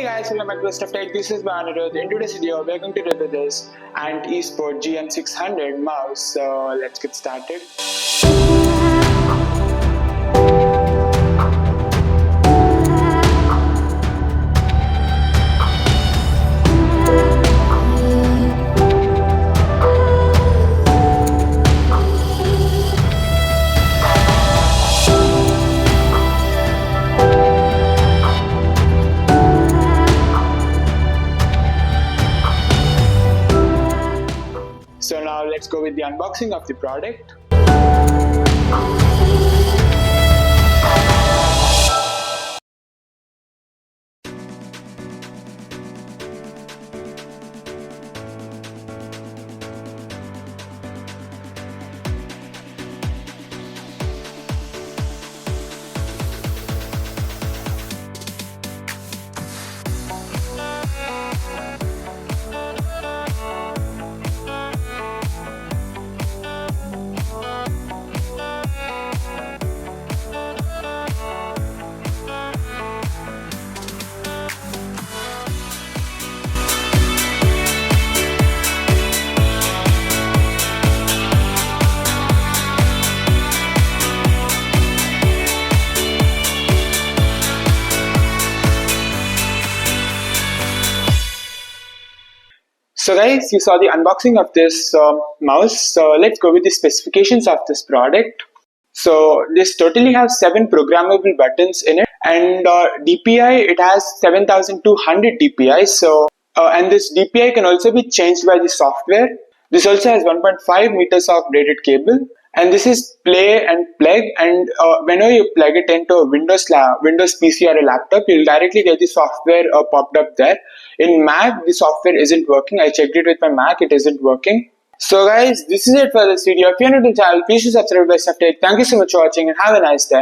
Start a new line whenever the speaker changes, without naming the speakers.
Hey guys, welcome back to Stuff Tech. This is Anirudh. In today's video, we're going to review this and Esports GM600 mouse. So let's get started. So now let's go with the unboxing of the product. So guys, you saw the unboxing of this mouse. So let's go with the specifications of this product. So this totally has 7 programmable buttons in it, and DPI, it has 7200 DPI. So and this DPI can also be changed by the software. This also has 1.5 meters of braided cable, and this is play and plug. And whenever you plug it into a Windows PC or a laptop, you'll directly get the software popped up there. In Mac, the software isn't working. I checked it with my Mac; it isn't working. So guys, this is it for this video. If you're new to the channel, please subscribe to Stuff Tech. Thank you so much for watching and have a nice day.